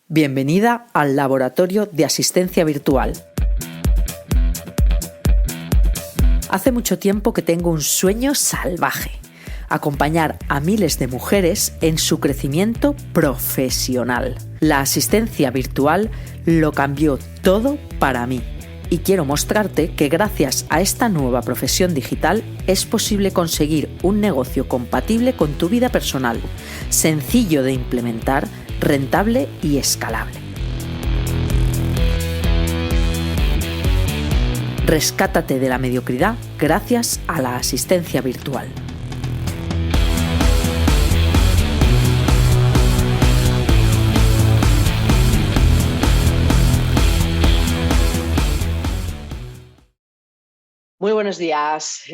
Bienvenida al Laboratorio de Asistencia Virtual. Hace mucho tiempo que tengo un sueño salvaje: acompañar a miles de mujeres en su crecimiento profesional. La asistencia virtual lo cambió todo para mí. Y quiero mostrarte que gracias a esta nueva profesión digital es posible conseguir un negocio compatible con tu vida personal, sencillo de implementar, rentable y escalable. Rescátate de la mediocridad gracias a la asistencia virtual. Muy buenos días.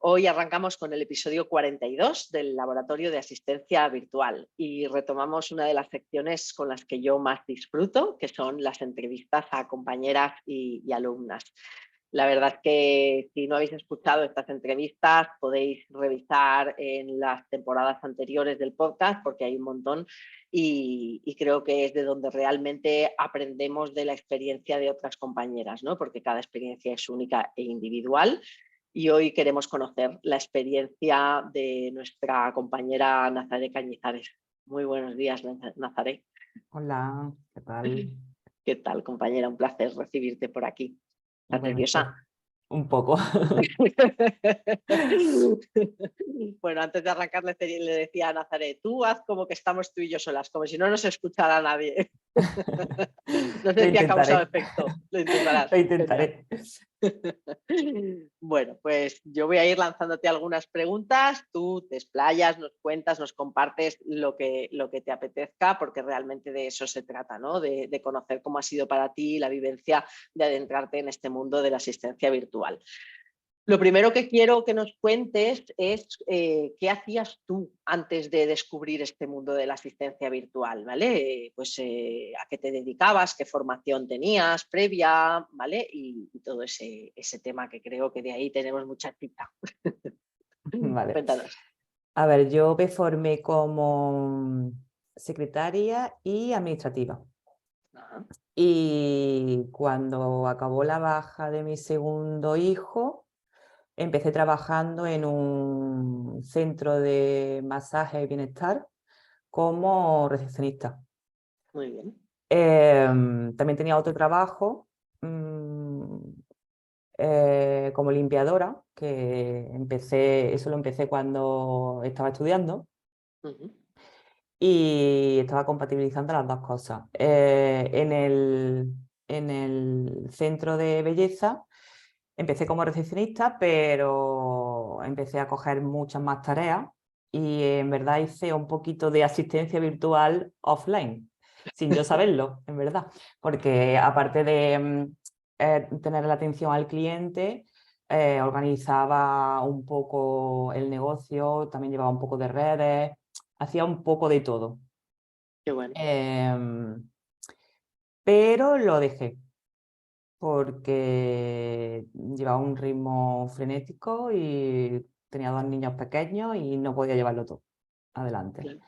Hoy arrancamos con el episodio 42 del Laboratorio de Asistencia Virtual y retomamos una de las secciones con las que yo más disfruto, que son las entrevistas a compañeras y alumnas. La verdad es que si no habéis escuchado estas entrevistas podéis revisar en las temporadas anteriores del podcast porque hay un montón y creo que es de donde realmente aprendemos de la experiencia de otras compañeras, ¿no? Porque cada experiencia es única e individual y hoy queremos conocer la experiencia de nuestra compañera Nazaré Cañizares. Muy buenos días, Nazaré. Hola, ¿qué tal? ¿Qué tal, compañera? Un placer recibirte por aquí. ¿Estás Bueno, nerviosa? un poco. Bueno, antes de arrancar le decía a Nazaret, tú haz como que estamos tú y yo solas, como si no nos escuchara nadie. No Lo sé si ha causado intentaré. efecto. Lo intentarás. Lo Genial. intentaré. Bueno, pues yo voy a ir lanzándote algunas preguntas, tú te explayas, nos cuentas, nos compartes lo que te apetezca, porque realmente de eso se trata, ¿no? De conocer cómo ha sido para ti la vivencia de adentrarte en este mundo de la asistencia virtual. Lo primero que quiero que nos cuentes es qué hacías tú antes de descubrir este mundo de la asistencia virtual, ¿vale? Pues a qué te dedicabas, qué formación tenías previa, ¿vale? Y todo ese tema que creo que de ahí tenemos mucha cita. Vale. Cuéntanos. A ver, yo me formé como secretaria y administrativa. Ajá. Y cuando acabó la baja de mi segundo hijo, empecé trabajando en un centro de masaje y bienestar como recepcionista. Muy bien. También tenía otro trabajo como limpiadora, que eso lo empecé cuando estaba estudiando Uh-huh. y estaba compatibilizando las dos cosas. En el centro de belleza empecé como recepcionista, pero empecé a coger muchas más tareas y en verdad hice un poquito de asistencia virtual offline, sin yo saberlo, en verdad, porque aparte de tener la atención al cliente, organizaba un poco el negocio, también llevaba un poco de redes, hacía un poco de todo. Qué bueno. Pero lo dejé porque llevaba un ritmo frenético y tenía 2 niños pequeños y no podía llevarlo todo adelante. Claro.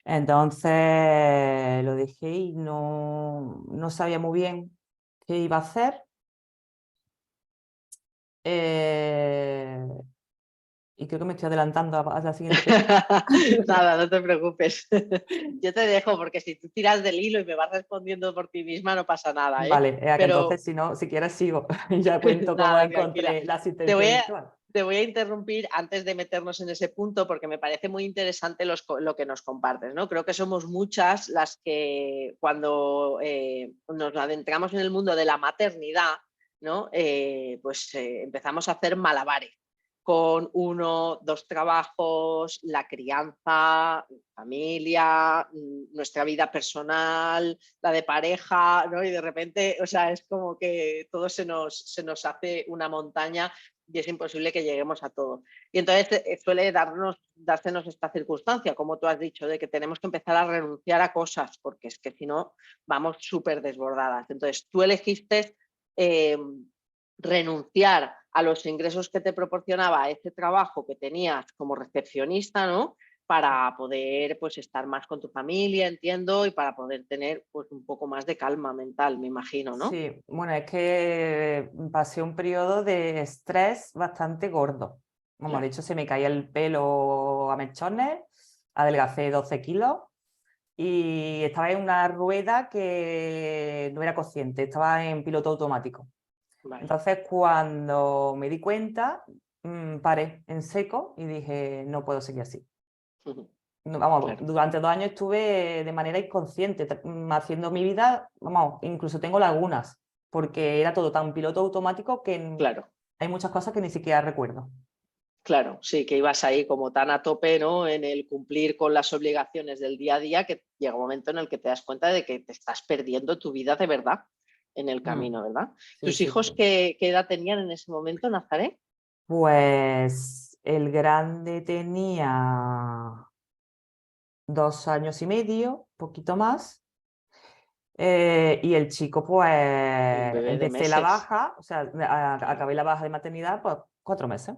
Entonces lo dejé y no sabía muy bien qué iba a hacer. Y creo que me estoy adelantando a la siguiente pregunta. Nada, no te preocupes. Yo te dejo porque si tú tiras del hilo y me vas respondiendo por ti misma no pasa nada, ¿eh? Vale, que Pero entonces si quieres sigo. Ya cuento cómo nada, tranquila. encontré la Te asistencia voy a, virtual. te voy a interrumpir antes de meternos en ese punto porque me parece muy interesante lo que nos compartes, ¿no? Creo que somos muchas las que cuando nos adentramos en el mundo de la maternidad, ¿no? Pues empezamos a hacer malabares con 1, 2 trabajos, la crianza, familia, nuestra vida personal, la de pareja, ¿no? Y de repente, o sea, es como que todo se nos hace una montaña y es imposible que lleguemos a todo. Y entonces suele dársenos esta circunstancia, como tú has dicho, de que tenemos que empezar a renunciar a cosas, porque es que si no vamos súper desbordadas. Entonces tú elegiste renunciar a los ingresos que te proporcionaba ese trabajo que tenías como recepcionista, ¿no? para poder pues estar más con tu familia, entiendo, y para poder tener pues un poco más de calma mental, me imagino, ¿no? Sí, bueno, es que pasé un periodo de estrés bastante gordo. Vamos, de Claro, hecho se me caía el pelo a mechones, adelgacé 12 kilos y estaba en una rueda que no era consciente, estaba en piloto automático. vale. Entonces, cuando me di cuenta, paré en seco y dije, no puedo seguir así. Vamos, Claro, durante 2 años estuve de manera inconsciente haciendo mi vida, vamos, incluso tengo lagunas, porque era todo tan piloto automático que claro. hay muchas cosas que ni siquiera recuerdo. Claro, sí, que ibas ahí como tan a tope, ¿no? En el cumplir con las obligaciones del día a día que llega un momento en el que te das cuenta de que te estás perdiendo tu vida de verdad en el Mm, camino, ¿verdad? sí, ¿Tus sí, hijos sí. qué edad tenían en ese momento, Nazaret? Pues el grande tenía 2 años y medio, poquito más. Y el chico, pues, Un bebé de empecé la meses. baja, o sea, Claro, acabé la baja de maternidad, pues 4 meses.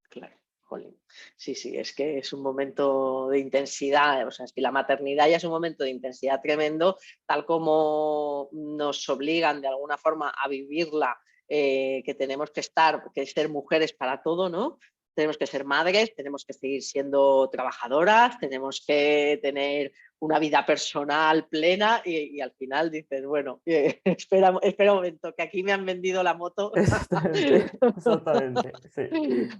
claro. Jolín. Sí, sí, es que es un momento de intensidad, o sea, es que la maternidad ya es un momento de intensidad tremendo, tal como nos obligan de alguna forma a vivirla, que tenemos que ser mujeres para todo, ¿no? Tenemos que ser madres, tenemos que seguir siendo trabajadoras, tenemos que tener una vida personal plena y al final dices, bueno, espera un momento, que aquí me han vendido la moto. Exactamente, exactamente, sí,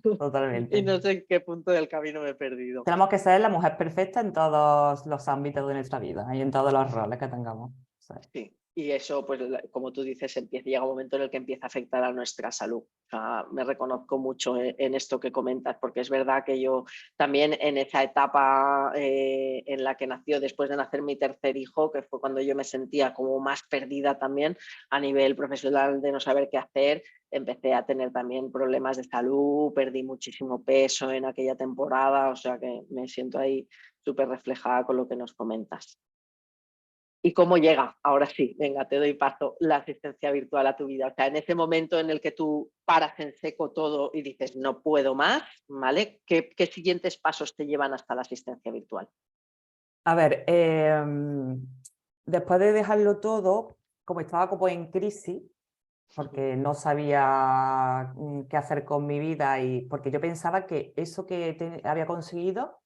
Y totalmente. no sé en qué punto del camino me he perdido. Tenemos que ser la mujer perfecta en todos los ámbitos de nuestra vida y en todos los roles que tengamos. Sí. Sí, y eso, pues como tú dices, llega un momento en el que empieza a afectar a nuestra salud. O sea, me reconozco mucho en esto que comentas, porque es verdad que yo también en esa etapa en la que nació, después de nacer mi tercer hijo, que fue cuando yo me sentía como más perdida también a nivel profesional de no saber qué hacer, empecé a tener también problemas de salud, perdí muchísimo peso en aquella temporada, o sea que me siento ahí súper reflejada con lo que nos comentas. ¿Y cómo llega? Ahora sí, venga, te doy paso, la asistencia virtual a tu vida. O sea, en ese momento en el que tú paras en seco todo y dices, no puedo más, ¿vale? ¿Qué siguientes pasos te llevan hasta la asistencia virtual? A ver, después de dejarlo todo, como estaba como en crisis, porque no sabía qué hacer con mi vida y porque yo pensaba que eso que había conseguido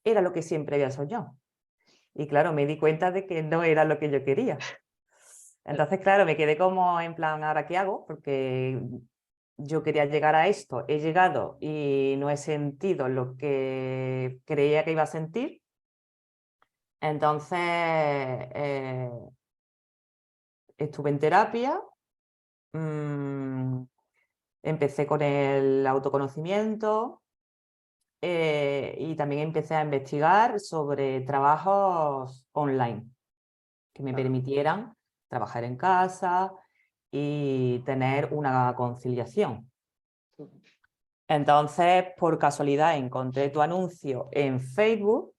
era lo que siempre había soñado. Y claro, me di cuenta de que no era lo que yo quería. Entonces, claro, me quedé como en plan, ¿ahora qué hago? Porque yo quería llegar a esto, he llegado y no he sentido lo que creía que iba a sentir. Entonces, estuve en terapia, mm, empecé con el autoconocimiento y también empecé a investigar sobre trabajos online que me Ah, permitieran trabajar en casa y tener una conciliación. Entonces, por casualidad, encontré tu anuncio en Facebook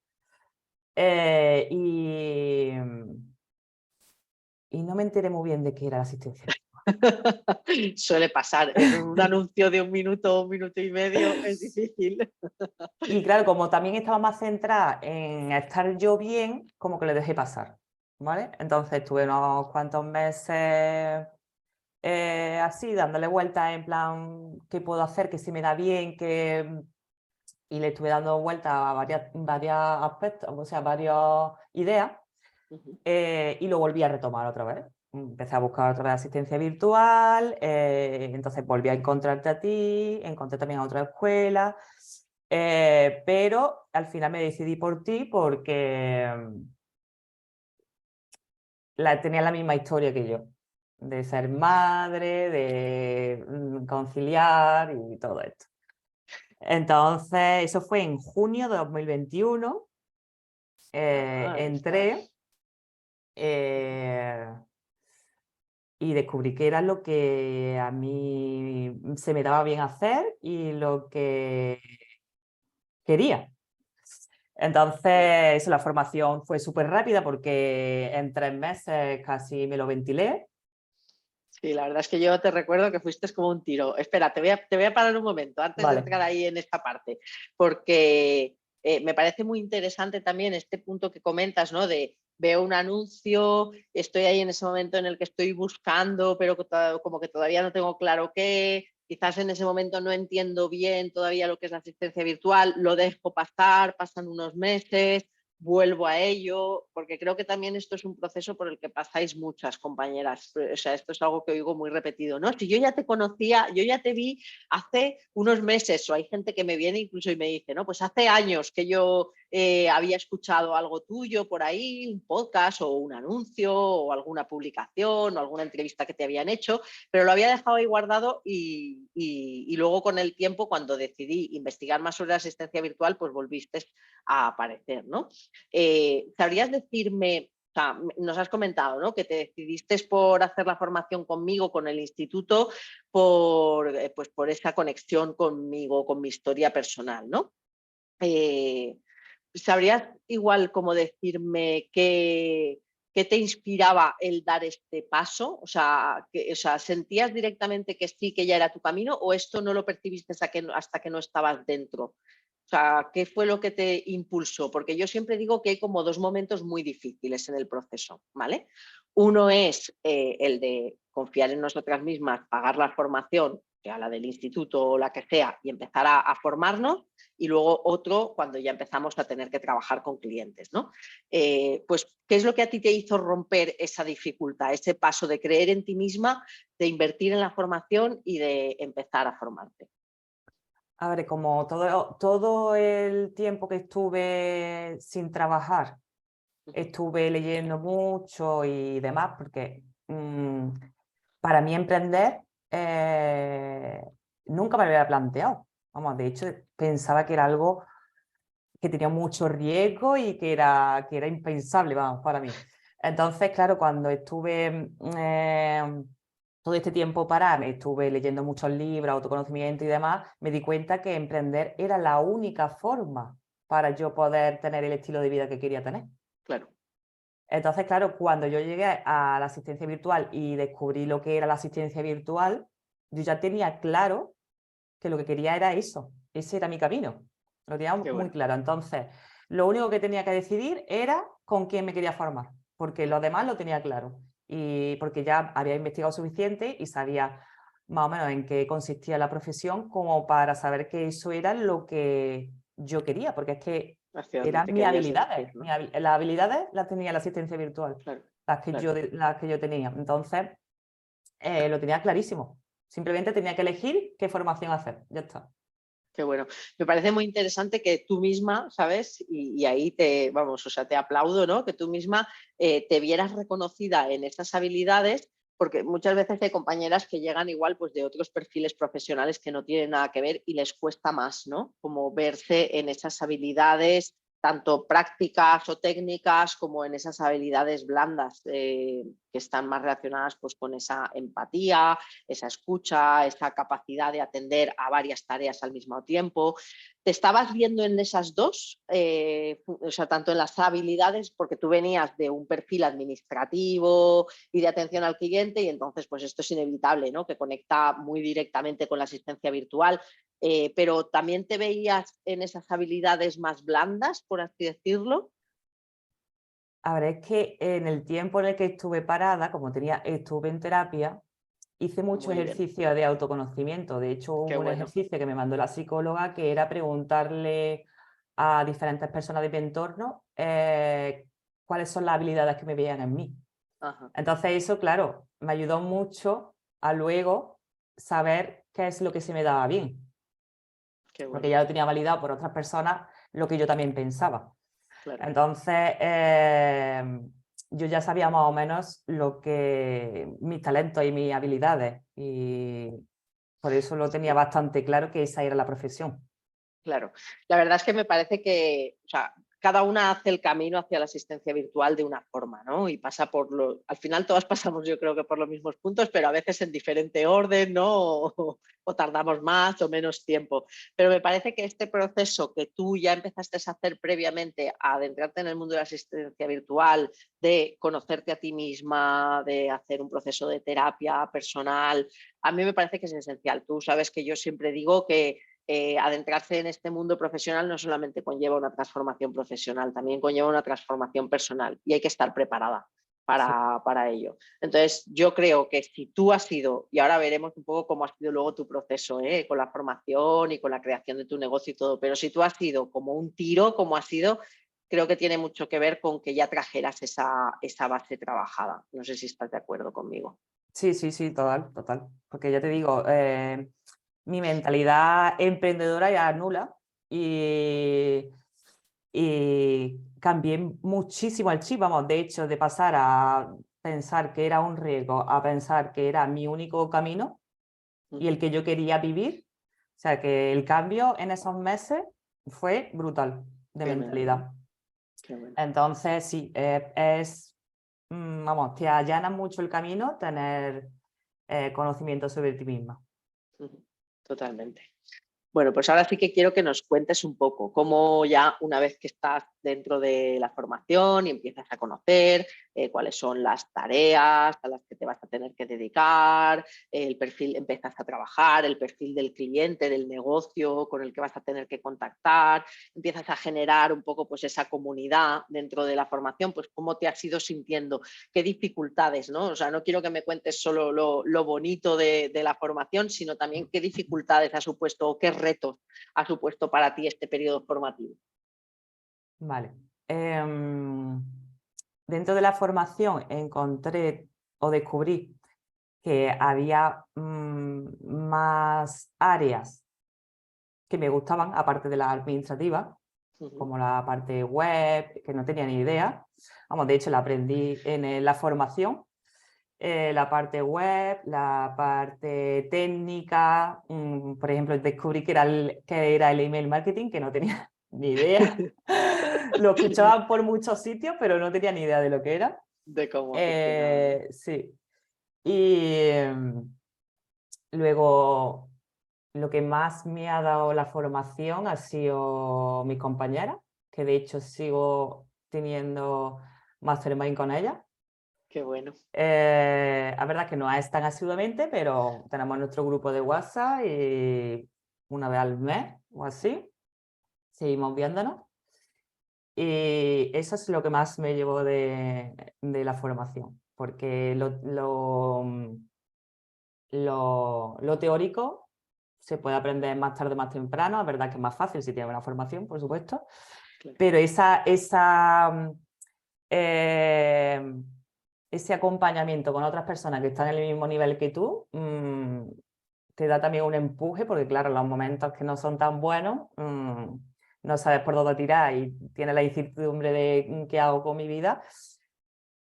eh, y, y no me enteré muy bien de qué era la asistencia. suele pasar, en un anuncio de un minuto y medio es difícil. Y claro, como también estaba más centrada en estar yo bien, como que le dejé pasar, ¿vale? Entonces estuve unos cuantos meses así, dándole vueltas en plan, ¿qué puedo hacer? ¿Qué se me da bien? Y le estuve dando vueltas a varios aspectos, o sea, varias ideas, y lo volví a retomar otra vez. Empecé a buscar otra vez asistencia virtual, entonces volví a encontrarte a ti, encontré también a otra escuela, pero al final me decidí por ti porque tenía la misma historia que yo, de ser madre, de conciliar y todo esto. Entonces, eso fue en junio de 2021. Ah, Entré eh, y descubrí que era lo que a mí se me daba bien hacer y lo que quería. Entonces, la formación fue súper rápida porque en 3 meses casi me lo ventilé. sí, la verdad es que yo te recuerdo que fuiste como un tiro. Espera, te voy a parar un momento antes de Vale. entrar ahí en esta parte, porque Me parece muy interesante también este punto que comentas, ¿no? De veo un anuncio, estoy ahí en ese momento en el que estoy buscando, pero como que todavía no tengo claro qué, quizás en ese momento no entiendo bien todavía lo que es la asistencia virtual, lo dejo pasar, pasan unos meses, vuelvo a ello, porque creo que también esto es un proceso por el que pasáis muchas compañeras. O sea, esto es algo que oigo muy repetido, ¿no? Si yo ya te conocía, yo ya te vi hace unos meses, o hay gente que me viene incluso y me dice, no, pues hace años que yo había escuchado algo tuyo por ahí, un podcast o un anuncio o alguna publicación o alguna entrevista que te habían hecho, pero lo había dejado ahí guardado y luego con el tiempo, cuando decidí investigar más sobre la asistencia virtual, pues volviste a aparecer, ¿no? ¿Sabrías decirme, o sea, nos has comentado, ¿no?, que te decidiste por hacer la formación conmigo, con el instituto, pues por esa conexión conmigo, con mi historia personal, ¿no? ¿Sabrías igual como decirme qué te inspiraba el dar este paso? O sea, ¿sentías directamente que sí, que ya era tu camino, o esto no lo percibiste hasta que no estabas dentro? O sea, ¿qué fue lo que te impulsó? Porque yo siempre digo que hay como dos momentos muy difíciles en el proceso, ¿vale? Uno es el de confiar en nosotras mismas, pagar la formación, sea la del instituto o la que sea, y empezar a formarnos. Y luego otro cuando ya empezamos a tener que trabajar con clientes, ¿no? Pues, ¿qué es lo que a ti te hizo romper esa dificultad, ese paso de creer en ti misma, de invertir en la formación y de empezar a formarte? A ver, como todo el tiempo que estuve sin trabajar, estuve leyendo mucho y demás, porque para mí emprender nunca me lo había planteado. Vamos, de hecho, pensaba que era algo que tenía mucho riesgo y que era impensable, vamos, para mí. Entonces, claro, cuando estuve todo este tiempo parada, estuve leyendo muchos libros, autoconocimiento y demás, me di cuenta que emprender era la única forma para yo poder tener el estilo de vida que quería tener. Claro. Entonces, claro, cuando yo llegué a la asistencia virtual y descubrí lo que era la asistencia virtual, yo ya tenía claro que lo que quería era eso, ese era mi camino, lo tenía Qué muy bueno. claro. Entonces, lo único que tenía que decidir era con quién me quería formar, porque lo demás lo tenía claro. Y porque ya había investigado suficiente y sabía más o menos en qué consistía la profesión como para saber que eso era lo que yo quería, porque es que Hacia dónde eran te mis querías habilidades. dirigir, ¿no? Las habilidades las tenía la asistencia virtual, Claro, las claro. las que yo tenía. Entonces, lo tenía clarísimo. Simplemente tenía que elegir qué formación hacer. Ya está. Qué bueno. Me parece muy interesante que tú misma, ¿sabes? Y ahí vamos, o sea, te aplaudo, ¿no? Que tú misma te vieras reconocida en estas habilidades, porque muchas veces hay compañeras que llegan igual pues de otros perfiles profesionales que no tienen nada que ver y les cuesta más, ¿no? Como verse en esas habilidades, tanto prácticas o técnicas, como en esas habilidades blandas que están más relacionadas pues con esa empatía, esa escucha, esa capacidad de atender a varias tareas al mismo tiempo. ¿Te estabas viendo en esas dos? O sea, tanto en las habilidades, porque tú venías de un perfil administrativo y de atención al cliente, y entonces pues esto es inevitable, ¿no? Que conecta muy directamente con la asistencia virtual, pero también te veías en esas habilidades más blandas, por así decirlo. A ver, es que en el tiempo en el que estuve parada, como estuve en terapia, hice mucho Muy bien, ejercicio de autoconocimiento. De hecho, qué hubo un bueno. ejercicio que me mandó la psicóloga que era preguntarle a diferentes personas de mi entorno cuáles son las habilidades que me veían en mí. Ajá, Entonces eso, claro, me ayudó mucho a luego saber qué es lo que se me daba bien, qué porque bueno, ya lo tenía validado por otras personas lo que yo también pensaba. claro. Entonces, yo ya sabía más o menos mis talentos y mis habilidades, y por eso lo tenía Sí. bastante claro que esa era la profesión. Claro, la verdad es que me parece que, o sea, cada una hace el camino hacia la asistencia virtual de una forma, ¿no? Y pasa al final todas pasamos yo creo que por los mismos puntos, pero a veces en diferente orden, ¿no? O tardamos más o menos tiempo. Pero me parece que este proceso que tú ya empezaste a hacer previamente, a adentrarte en el mundo de la asistencia virtual, de conocerte a ti misma, de hacer un proceso de terapia personal, a mí me parece que es esencial. Tú sabes que yo siempre digo que adentrarse en este mundo profesional no solamente conlleva una transformación profesional, también conlleva una transformación personal y hay que estar preparada Sí. para ello. Entonces, yo creo que si tú has sido, y ahora veremos un poco cómo ha sido luego tu proceso, con la formación y con la creación de tu negocio y todo, pero si tú has sido como un tiro, como has sido, creo que tiene mucho que ver con que ya trajeras esa base trabajada. No sé si estás de acuerdo conmigo. Sí, sí, sí, total, total. Porque ya te digo, mi mentalidad emprendedora era nula y cambié muchísimo el chip, vamos, de hecho, de pasar a pensar que era un riesgo a pensar que era mi único camino y el que yo quería vivir. O sea, que el cambio en esos meses fue brutal de Qué bueno, mentalidad. qué bueno. Entonces, sí, vamos, te allana mucho el camino tener conocimiento sobre ti misma. Totalmente. Bueno, pues ahora sí que quiero que nos cuentes un poco cómo ya una vez que estás dentro de la formación y empiezas a conocer cuáles son las tareas a las que te vas a tener que dedicar, el perfil, empiezas a trabajar, el perfil del cliente, del negocio con el que vas a tener que contactar, empiezas a generar un poco pues esa comunidad dentro de la formación, pues cómo te has ido sintiendo, qué dificultades, ¿no? O sea, no quiero que me cuentes solo lo bonito de la formación, sino también qué dificultades ha supuesto o qué retos ha supuesto para ti este periodo formativo. Vale. Dentro de la formación encontré o descubrí que había más áreas que me gustaban, aparte de las administrativas, como la parte web, que no tenía ni idea. Vamos, de hecho, la aprendí en la formación. La parte web, la parte técnica, por ejemplo, descubrí que era el email marketing, que no tenía ni idea. Lo escuchaba por muchos sitios, pero no tenía ni idea de lo que era. De cómo funcionaba. Sí. Y luego, lo que más me ha dado la formación ha sido mi compañera, que de hecho sigo teniendo mastermind con ella. Qué bueno. La verdad que no es tan asiduamente, pero tenemos nuestro grupo de WhatsApp y una vez al mes o así, seguimos viéndonos. Y eso es lo que más me llevó de la formación, porque lo teórico se puede aprender más tarde, más temprano. Es verdad que es más fácil si tienes una formación, por supuesto, Claro. pero eh, ese acompañamiento con otras personas que están en el mismo nivel que tú, te da también un empuje, porque claro, los momentos que no son tan buenos, no sabes por dónde tirar y tienes la incertidumbre de qué hago con mi vida.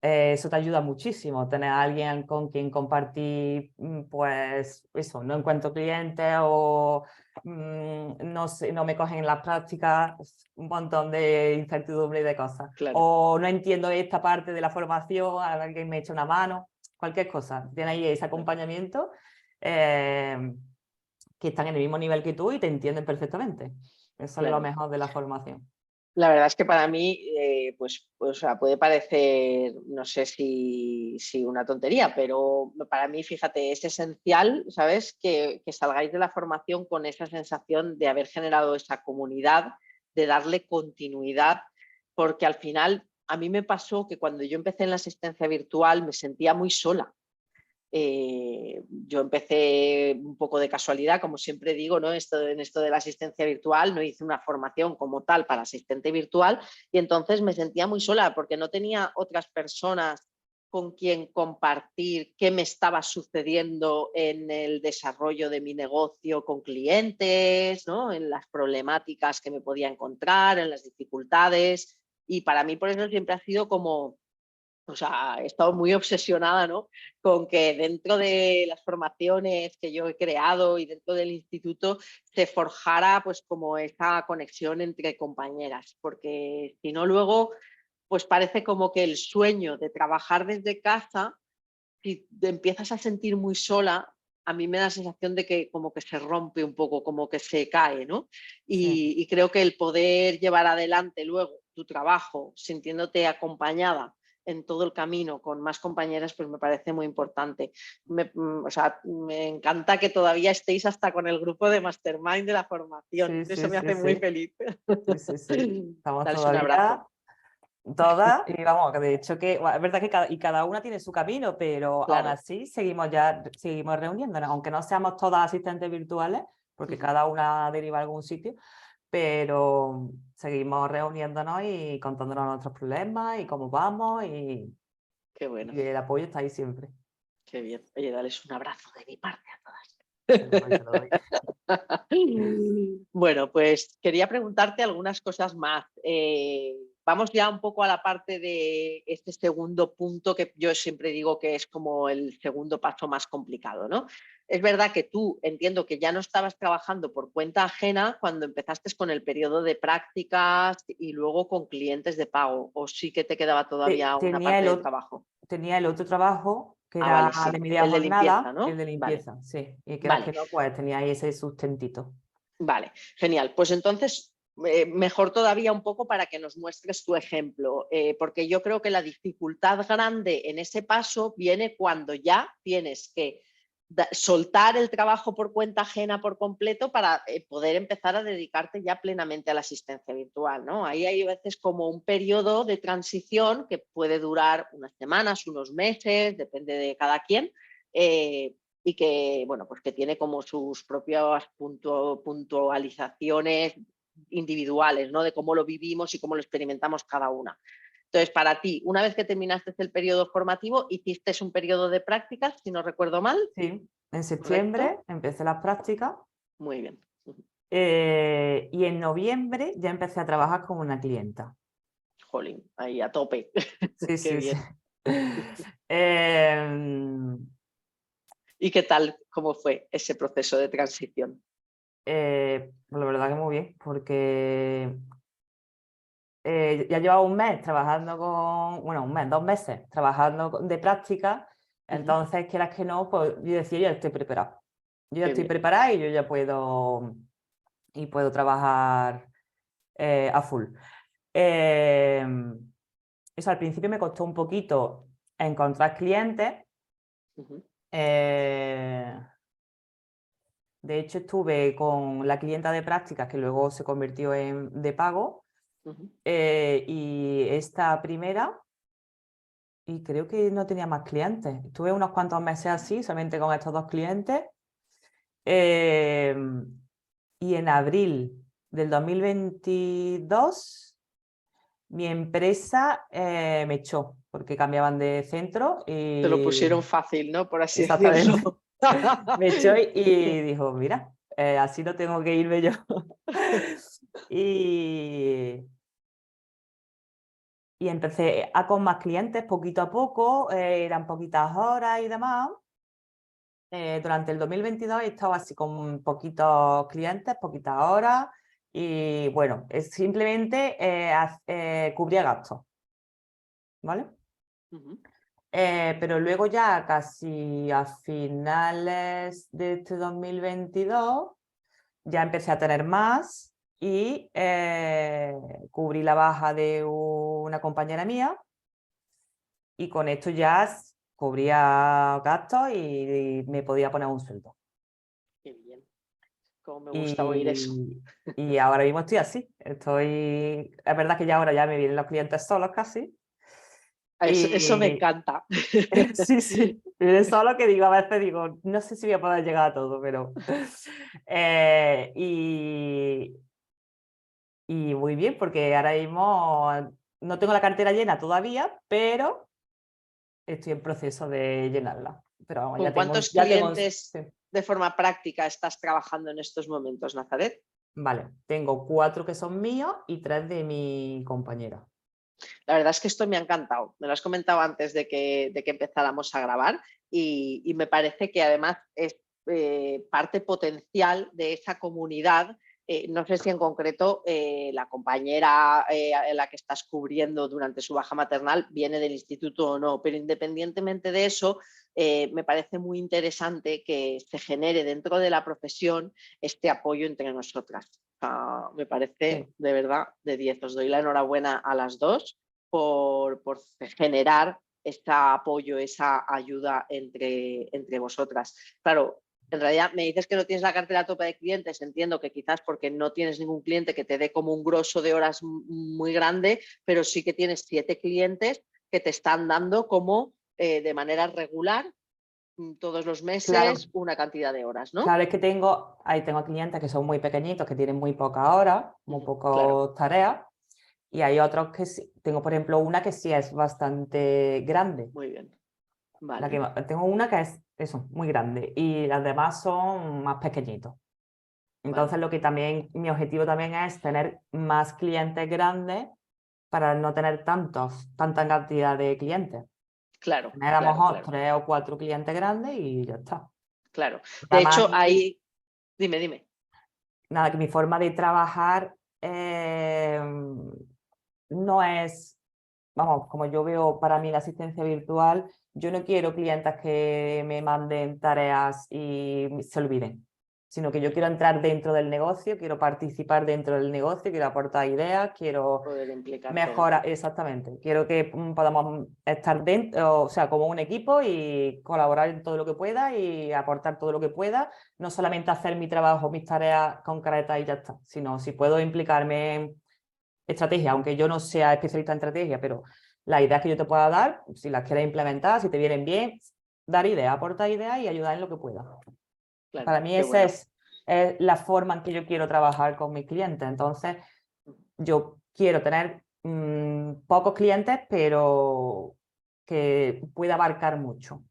Eso te ayuda muchísimo, tener a alguien con quien compartir, pues eso, no encuentro clientes o no sé, no me cogen en las prácticas, un montón de incertidumbre y de cosas. Claro. O no entiendo esta parte de la formación, alguien me echa una mano, cualquier cosa. Tienes ahí ese acompañamiento que están en el mismo nivel que tú y te entienden perfectamente. Eso es lo Claro. mejor de la formación. La verdad es que para mí, pues, o sea, puede parecer, no sé si una tontería, pero para mí, fíjate, es esencial, ¿sabes? Que salgáis de la formación con esa sensación de haber generado esa comunidad, de darle continuidad, porque al final a mí me pasó que cuando yo empecé en la asistencia virtual me sentía muy sola. Yo empecé un poco de casualidad, como siempre digo, ¿no? En esto de la asistencia virtual, no hice una formación como tal para asistente virtual y entonces me sentía muy sola porque no tenía otras personas con quien compartir qué me estaba sucediendo en el desarrollo de mi negocio con clientes, ¿no? En las problemáticas que me podía encontrar, en las dificultades. Y para mí por eso siempre ha sido como, o sea, he estado muy obsesionada, ¿no? Con que dentro de las formaciones que yo he creado y dentro del instituto se forjara pues como esa conexión entre compañeras, porque si no luego pues parece como que el sueño de trabajar desde casa, si te empiezas a sentir muy sola, a mí me da la sensación de que como que se rompe un poco, como que se cae, ¿no? Sí. Y creo que el poder llevar adelante luego tu trabajo sintiéndote acompañada en todo el camino con más compañeras, pues me parece muy importante. O sea, me encanta que todavía estéis hasta con el grupo de Mastermind de la formación. Sí, Eso sí, me sí, hace muy sí. feliz. Sí, sí, sí. Estamos Darles un abrazo. todavía todas y vamos, que de hecho que bueno, es verdad que cada una tiene su camino, pero aún Claro. así seguimos reuniéndonos, aunque no seamos todas asistentes virtuales, porque Ujú. cada una deriva a algún sitio, pero seguimos reuniéndonos y contándonos nuestros problemas y cómo vamos Qué bueno, y el apoyo está ahí siempre. qué bien. Oye, dales un abrazo de mi parte a todas. Se lo doy, se lo doy. Bueno, pues quería preguntarte algunas cosas más. Vamos ya un poco a la parte de este segundo punto que yo siempre digo que es como el segundo paso más complicado, ¿no? Es verdad que tú entiendo que ya no estabas trabajando por cuenta ajena cuando empezaste con el periodo de prácticas y luego con clientes de pago, o sí que te quedaba todavía una Tenía parte de trabajo. tenía el otro trabajo que Ah, era vale, sí, de media el de limpieza, jornada, el ¿no? de Vale, limpieza, sí. Y quieras vale. que no, pues tenía ahí ese sustentito. Vale, genial. Pues entonces, mejor todavía un poco para que nos muestres tu ejemplo, porque yo creo que la dificultad grande en ese paso viene cuando ya tienes que soltar el trabajo por cuenta ajena por completo para poder empezar a dedicarte ya plenamente a la asistencia virtual, ¿no? Ahí hay veces como un periodo de transición que puede durar unas semanas, unos meses, depende de cada quien. Y que, bueno, pues que tiene como sus propias puntualizaciones individuales, ¿no? De cómo lo vivimos y cómo lo experimentamos cada una. Entonces, para ti, una vez que terminaste el periodo formativo, hiciste un periodo de prácticas, si no recuerdo mal. Sí, en ¿Correcto? septiembre empecé las prácticas Muy bien. y en noviembre ya empecé a trabajar con una clienta. Jolín, ahí a tope. Sí, Qué sí, sí. bien. Em, ¿Y qué tal? ¿Cómo fue ese proceso de transición? pues la verdad que muy bien, porque ya llevaba un mes trabajando bueno, un mes, 2 meses trabajando de práctica, entonces quieras que no, pues yo decía, yo ya estoy preparada. Yo ya Qué estoy bien. preparada y yo ya puedo trabajar a full. Eso al principio me costó un poquito encontrar clientes. eh, de hecho, estuve con la clienta de prácticas que luego se convirtió de pago y esta primera, y creo que no tenía más clientes. Estuve unos cuantos meses así, solamente con estos 2 clientes. Y en abril del 2022 mi empresa me echó porque cambiaban de centro Te lo y pusieron fácil, ¿no? Por así exactamente decirlo. me echó y dijo, mira, así no tengo que irme yo. y, y empecé con más clientes poquito a poco, eran poquitas horas y demás. Durante el 2022 he estado así con poquitos clientes, poquitas horas y bueno, simplemente cubría gastos, ¿vale? Pero luego ya casi a finales de este 2022 ya empecé a tener más y cubrí la baja de una compañera mía y con esto ya cubría gastos y me podía poner un sueldo. Qué bien. Cómo me gusta oír eso. Y ahora mismo estoy así. Es verdad que ya ahora ya me vienen los clientes solos casi. Eso me Y encanta. sí, sí, me vienen solos que digo, a veces digo, no sé si voy a poder llegar a todo, pero... y muy bien, porque ahora mismo no tengo la cartera llena todavía, pero estoy en proceso de llenarla. Pero vamos, ¿Con cuántos ya tengo, clientes sí. de forma práctica estás trabajando en estos momentos, Nazaret? Vale, tengo 4 que son míos y 3 de mi compañera. La verdad es que esto me ha encantado. Me lo has comentado antes de que empezáramos a grabar y me parece que además es parte potencial de esa comunidad. No sé si en concreto la compañera en la que estás cubriendo durante su baja maternal viene del instituto o no, pero independientemente de eso, me parece muy interesante que se genere dentro de la profesión este apoyo entre nosotras. Me parece Sí. de verdad de 10. Os doy la enhorabuena a las dos por generar este apoyo, esa ayuda entre vosotras. Claro, en realidad me dices que no tienes la cartera a tope de clientes, entiendo que quizás porque no tienes ningún cliente que te dé como un grosso de horas muy grande, pero sí que tienes 7 clientes que te están dando como de manera regular todos los Claro, meses una cantidad de horas, ¿no? claro, es que ahí tengo clientes que son muy pequeñitos, que tienen muy pocas horas, muy Claro, pocas tareas, y hay otros que sí. Tengo, por ejemplo, una que sí es bastante grande. muy bien. Vale, Tengo una que es eso, muy grande, y las demás son más pequeñitos. vale. Entonces, mi objetivo también es tener más clientes grandes para no tener tanta cantidad de clientes. Claro, Tener a lo claro, mejor claro, 3 o 4 clientes grandes y ya está. claro. De Además, hecho, ahí, dime. nada, que mi forma de trabajar no es, vamos, como yo veo para mí la asistencia virtual, yo no quiero clientes que me manden tareas y se olviden, sino que yo quiero entrar dentro del negocio, quiero participar dentro del negocio, quiero aportar ideas, quiero Poder implicarte mejorar, dentro. exactamente, quiero que podamos estar dentro, o sea, como un equipo y colaborar en todo lo que pueda y aportar todo lo que pueda, no solamente hacer mi trabajo, mis tareas concretas y ya está, sino si puedo implicarme en estrategia, aunque yo no sea especialista en estrategia, pero las ideas que yo te pueda dar, si las quieres implementar, si te vienen bien, dar ideas, aportar ideas y ayudar en lo que pueda. Claro, Para mí qué esa bueno. es la forma en que yo quiero trabajar con mis clientes. Entonces, yo quiero tener pocos clientes, pero que pueda abarcar mucho.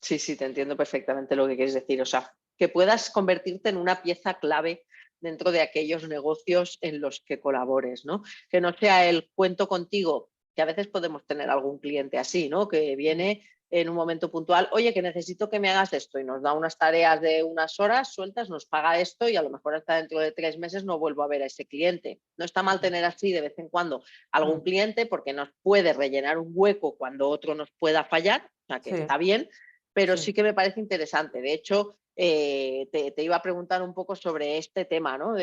Sí, sí, te entiendo perfectamente lo que quieres decir. O sea, que puedas convertirte en una pieza clave dentro de aquellos negocios en los que colabores, ¿no? Que no sea el cuento contigo, que a veces podemos tener algún cliente así, ¿no? Que viene en un momento puntual, oye, que necesito que me hagas esto y nos da unas tareas de unas horas sueltas, nos paga esto y a lo mejor hasta dentro de 3 meses no vuelvo a ver a ese cliente. No está mal tener así de vez en cuando algún cliente porque nos puede rellenar un hueco cuando otro nos pueda fallar, o sea que Sí, está bien, pero sí. sí que me parece interesante. De hecho, te iba a preguntar un poco sobre este tema, ¿no?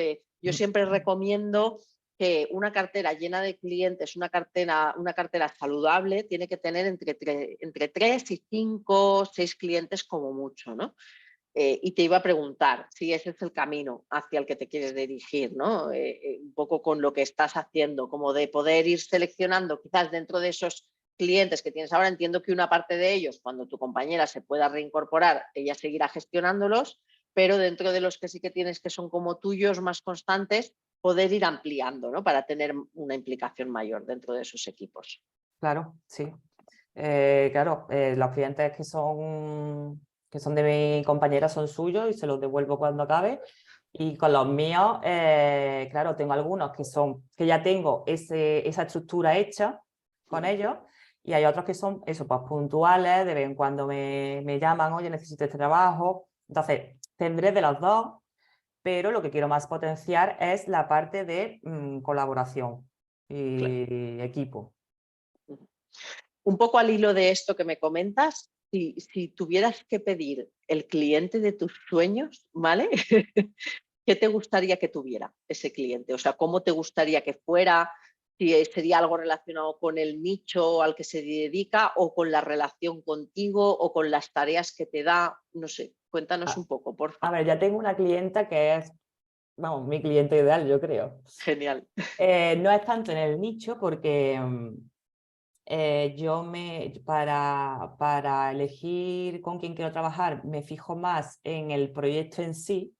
Yo siempre recomiendo que una cartera llena de clientes, una cartera saludable, tiene que tener entre 3 y 5, 6 clientes como mucho, ¿no? Y te iba a preguntar si ese es el camino hacia el que te quieres dirigir, ¿no? Un poco con lo que estás haciendo, como de poder ir seleccionando quizás dentro de esos clientes que tienes ahora. Entiendo que una parte de ellos, cuando tu compañera se pueda reincorporar, ella seguirá gestionándolos, pero dentro de los que sí que tienes que son como tuyos, más constantes, poder ir ampliando, ¿no? Para tener una implicación mayor dentro de esos equipos. Claro, sí. Claro, los clientes que son de mi compañera son suyos y se los devuelvo cuando acabe. Y con los míos, claro, tengo algunos que ya tengo esa estructura hecha con ellos, y hay otros que son eso, pues puntuales, de vez en cuando me llaman, oye, necesito este trabajo. Entonces, tendré de los dos, pero lo que quiero más potenciar es la parte de colaboración Claro. y equipo. Un poco al hilo de esto que me comentas, si tuvieras que pedir el cliente de tus sueños, ¿vale? ¿Qué te gustaría que tuviera ese cliente? O sea, ¿cómo te gustaría que fuera? Si sería algo relacionado con el nicho al que se dedica o con la relación contigo o con las tareas que te da. No sé, cuéntanos A, un poco, a porfa. ver, ya tengo una clienta que es, vamos, mi cliente ideal, yo creo. Genial. No es tanto en el nicho porque para elegir con quién quiero trabajar me fijo más en el proyecto en sí,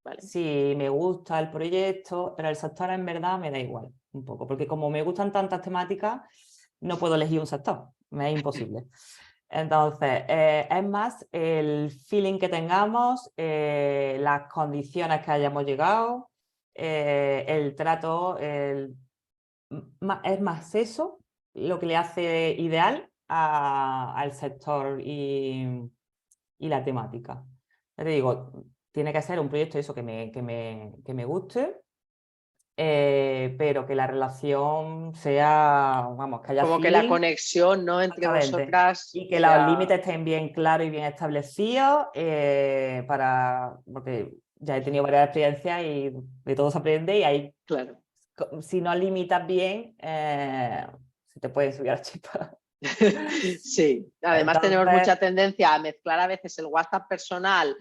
Vale. si me gusta el proyecto, pero el sector en verdad me da igual un poco, porque como me gustan tantas temáticas, no puedo elegir un sector, me es imposible. Entonces, es más el feeling que tengamos, las condiciones que hayamos llegado, el trato, es más eso lo que le hace ideal al sector y la temática. Ya te digo, tiene que ser un proyecto eso que me guste, pero que la relación sea, vamos, que haya Como que la feeling. conexión, ¿no? Entre Exactamente. vosotras Y que los sea. límites estén bien claros y bien establecidos, porque ya he tenido varias experiencias y de todo se aprende y hay, Claro. si no limitas bien, se te pueden subir a la chispa. Sí, además tenemos mucha tendencia a mezclar a veces el WhatsApp personal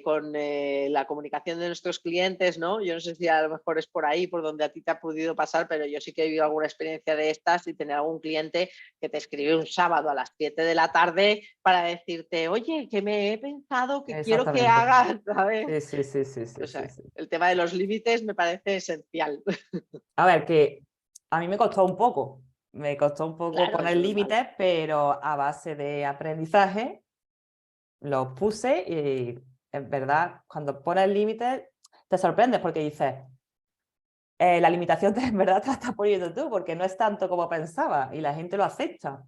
con la comunicación de nuestros clientes, ¿no? Yo no sé si a lo mejor es por ahí, por donde a ti te ha podido pasar, pero yo sí que he vivido alguna experiencia de estas y tener algún cliente que te escribe un sábado a las 7 de la tarde para decirte, oye, que me he pensado que quiero que hagas, ¿sabes? Sí, sí, sí, sí, O sea, sí. el tema de los límites me parece esencial. A ver, que a mí me costó un poco. Me costó un poco Claro, poner límites, pero a base de aprendizaje los puse y es verdad, cuando pones límites te sorprendes porque dices, la limitación en verdad te la estás poniendo tú porque no es tanto como pensaba y la gente lo acepta.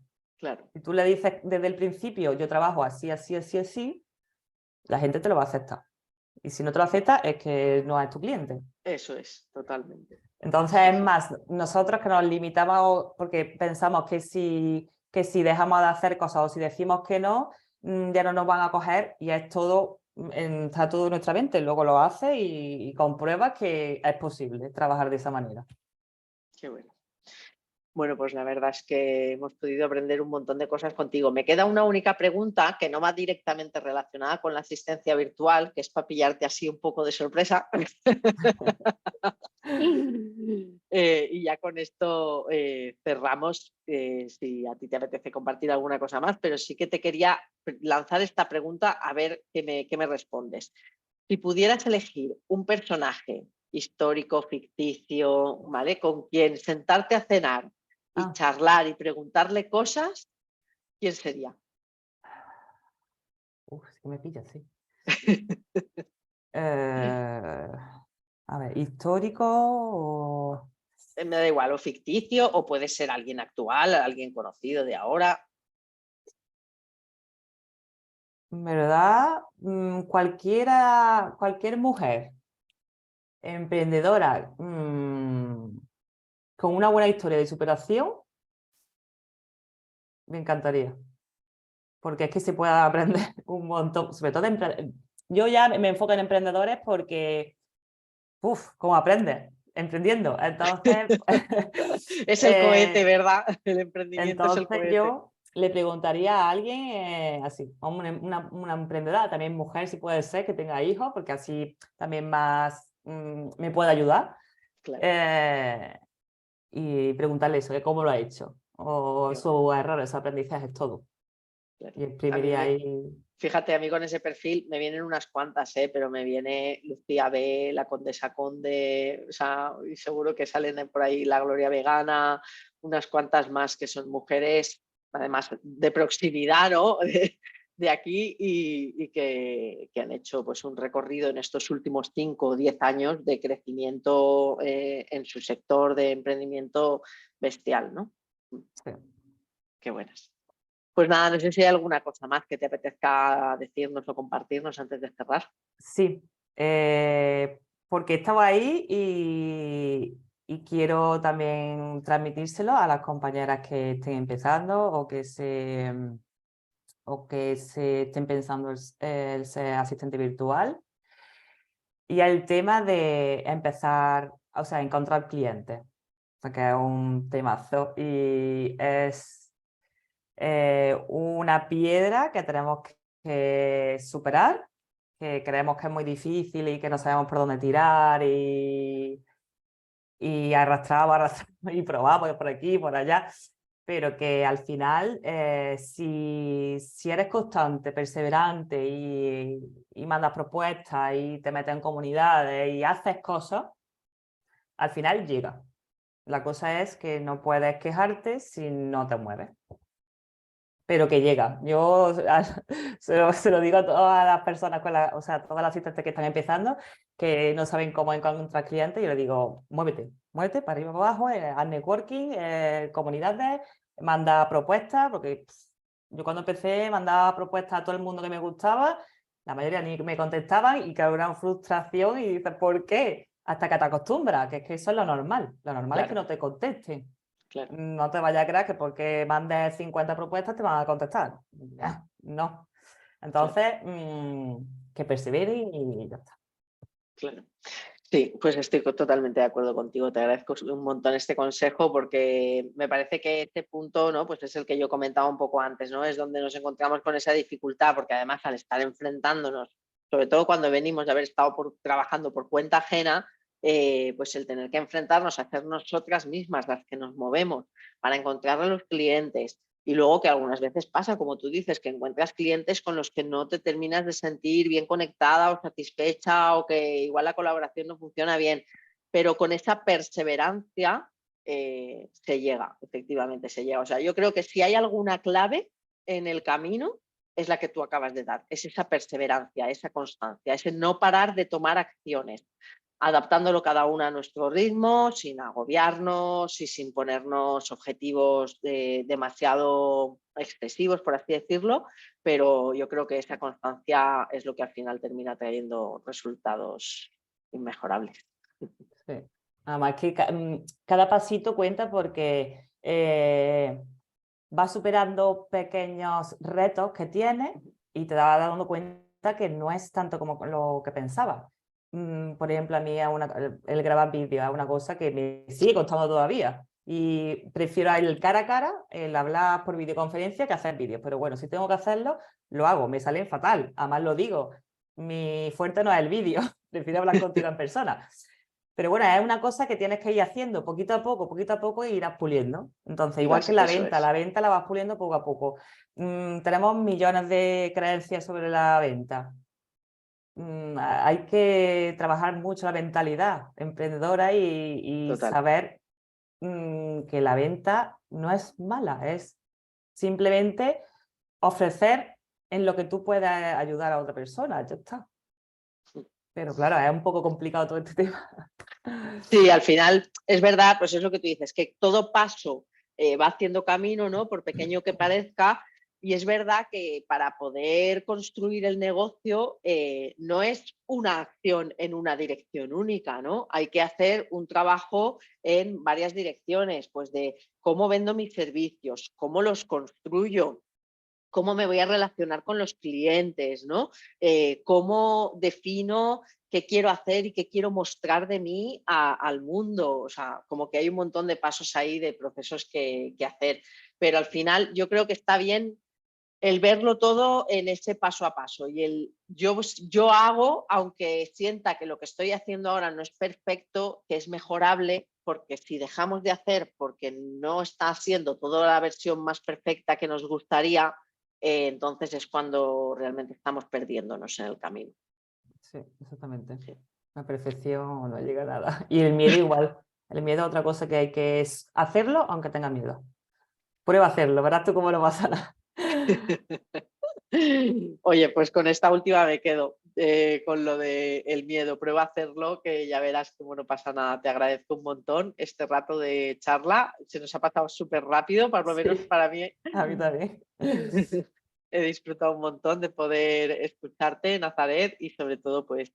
claro. Si tú le dices desde el principio, yo trabajo así, así, así, así, la gente te lo va a aceptar. Y si no te lo acepta es que no es tu cliente. Eso es, totalmente. Entonces es más, nosotros que nos limitamos porque pensamos que si dejamos de hacer cosas o si decimos que no, ya no nos van a coger y es todo, está todo en nuestra mente. Luego lo haces y compruebas que es posible trabajar de esa manera. Qué bueno. Bueno, pues la verdad es que hemos podido aprender un montón de cosas contigo. Me queda una única pregunta que no va directamente relacionada con la asistencia virtual, que es para pillarte así un poco de sorpresa. Y ya con esto cerramos, si a ti te apetece compartir alguna cosa más, pero sí que te quería lanzar esta pregunta a ver qué me respondes. Si pudieras elegir un personaje histórico, ficticio, ¿vale? Con quien sentarte a cenar y charlar y preguntarle cosas, ¿quién sería? Es que me pillas, sí. A ver, ¿histórico o...? Me da igual, o ficticio, o puede ser alguien actual, alguien conocido de ahora. En verdad, cualquier mujer emprendedora con una buena historia de superación, me encantaría. Porque es que se puede aprender un montón, sobre todo yo ya me enfoco en emprendedores porque, ¿cómo aprendes? Emprendiendo. Entonces, Es el cohete, ¿verdad? El emprendimiento es el entonces cohete. yo le preguntaría a alguien así, a una emprendedora, también mujer si puede ser, que tenga hijos, porque así también más me puede ayudar. Claro, Y preguntarle eso, de cómo lo ha hecho, o qué bueno, sus errores, sus aprendizajes, todo. claro. Y A mí imprimiría ahí. fíjate, a mí con ese perfil me vienen unas cuantas, pero me viene Lucía B, la Condesa Conde, o sea, y seguro que salen por ahí la Gloria Vegana, unas cuantas más que son mujeres, además de proximidad, ¿no? De aquí y que han hecho pues un recorrido en estos últimos 5 o 10 años de crecimiento en su sector de emprendimiento bestial, ¿no? Sí. Qué buenas. Pues nada, no sé si hay alguna cosa más que te apetezca decirnos o compartirnos antes de cerrar. Sí, porque estaba ahí y quiero también transmitírselo a las compañeras que estén empezando o que se estén pensando el ser asistente virtual. Y el tema de empezar, o sea, encontrar clientes, o sea, que es un temazo y es una piedra que tenemos que superar, que creemos que es muy difícil y que no sabemos por dónde tirar y arrastramos y probamos por aquí, por allá, pero que al final, si eres constante, perseverante y mandas propuestas y te metes en comunidades y haces cosas, al final llega. La cosa es que no puedes quejarte si no te mueves. Pero que llega. Yo se lo digo a todas las personas, o sea, a todas las asistentes que están empezando, que no saben cómo encontrar clientes, yo les digo, muévete, muévete para arriba, para abajo, haz networking, comunidades, manda propuestas, porque yo cuando empecé mandaba propuestas a todo el mundo que me gustaba, la mayoría ni me contestaban y que era una frustración y dices, ¿por qué? Hasta que te acostumbras, que es que eso es lo normal. Lo normal es que Claro, no te contesten. claro. No te vayas a creer que porque mandes 50 propuestas te van a contestar. No. Entonces, que persevere y ya está. Claro. Sí, pues estoy totalmente de acuerdo contigo. Te agradezco un montón este consejo porque me parece que este punto, ¿no? Pues es el que yo comentaba un poco antes, ¿no? Es donde nos encontramos con esa dificultad, porque además al estar enfrentándonos, sobre todo cuando venimos de haber estado trabajando por cuenta ajena, pues el tener que enfrentarnos a hacer nosotras mismas las que nos movemos para encontrar a los clientes. Y luego que algunas veces pasa, como tú dices, que encuentras clientes con los que no te terminas de sentir bien conectada o satisfecha, o que igual la colaboración no funciona bien, pero con esa perseverancia se llega, efectivamente se llega. O sea, yo creo que si hay alguna clave en el camino es la que tú acabas de dar, es esa perseverancia, esa constancia, ese no parar de tomar acciones, adaptándolo cada una a nuestro ritmo, sin agobiarnos y sin ponernos objetivos demasiado excesivos, por así decirlo, pero yo creo que esa constancia es lo que al final termina trayendo resultados inmejorables. Sí. Además que cada pasito cuenta porque vas superando pequeños retos que tienes y te vas dando cuenta que no es tanto como lo que pensabas. Por ejemplo, a mí el grabar vídeo es una cosa que me sigue costando todavía y prefiero el cara a cara, el hablar por videoconferencia que hacer vídeos, pero bueno, si tengo que hacerlo, lo hago, me salen fatal, además lo digo, mi fuerte no es el vídeo, prefiero hablar contigo en persona. Pero bueno, es una cosa que tienes que ir haciendo poquito a poco e irás puliendo. Entonces, igual que la venta la vas puliendo poco a poco. Tenemos millones de creencias sobre la venta. Hay que trabajar mucho la mentalidad emprendedora y saber que la venta no es mala, es simplemente ofrecer en lo que tú puedas ayudar a otra persona, ya está. Pero claro, es un poco complicado todo este tema. Sí, al final es verdad, pues es lo que tú dices, que todo paso va haciendo camino, ¿no? Por pequeño que parezca, y es verdad que para poder construir el negocio no es una acción en una dirección única, ¿no? Hay que hacer un trabajo en varias direcciones, pues de cómo vendo mis servicios, cómo los construyo, cómo me voy a relacionar con los clientes, ¿no? Cómo defino qué quiero hacer y qué quiero mostrar de mí al mundo. O sea, como que hay un montón de pasos ahí, de procesos que hacer. Pero al final yo creo que está bien el verlo todo en ese paso a paso y el yo hago, aunque sienta que lo que estoy haciendo ahora no es perfecto, que es mejorable, porque si dejamos de hacer porque no está siendo toda la versión más perfecta que nos gustaría, entonces es cuando realmente estamos perdiéndonos en el camino. Sí, exactamente. Sí. La perfección no llega a nada. Y el miedo igual. El miedo es otra cosa que hay que es hacerlo aunque tenga miedo. Prueba a hacerlo, verás tú cómo lo vas a dar. Oye, pues con esta última me quedo, con lo del miedo. Prueba a hacerlo, que ya verás cómo no pasa nada. Te agradezco un montón este rato de charla. Se nos ha pasado súper rápido, por lo menos para mí. A mí también. He disfrutado un montón de poder escucharte, Nazaret, y sobre todo, pues,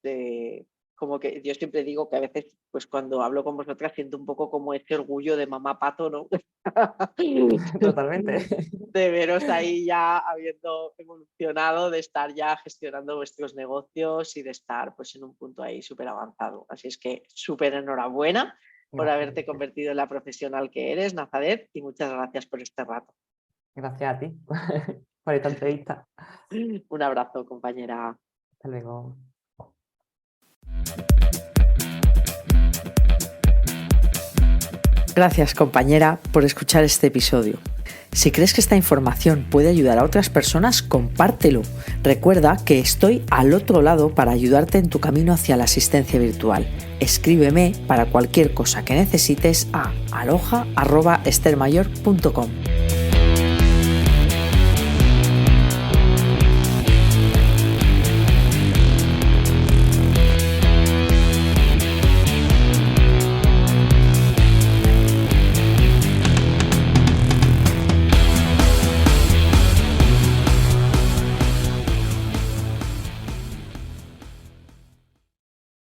como que yo siempre digo que a veces, pues cuando hablo con vosotras, siento un poco como ese orgullo de mamá pato, ¿no? Totalmente. De veros ahí ya habiendo evolucionado, de estar ya gestionando vuestros negocios y de estar pues en un punto ahí súper avanzado. Así es que súper enhorabuena por haberte convertido en la profesional que eres, Nazaret, y muchas gracias por este rato. Gracias a ti por esta entrevista. Un abrazo, compañera. Hasta luego. Gracias, compañera, por escuchar este episodio. Si crees que esta información puede ayudar a otras personas, compártelo. Recuerda que estoy al otro lado para ayudarte en tu camino hacia la asistencia virtual. Escríbeme para cualquier cosa que necesites a aloha@estermayor.com.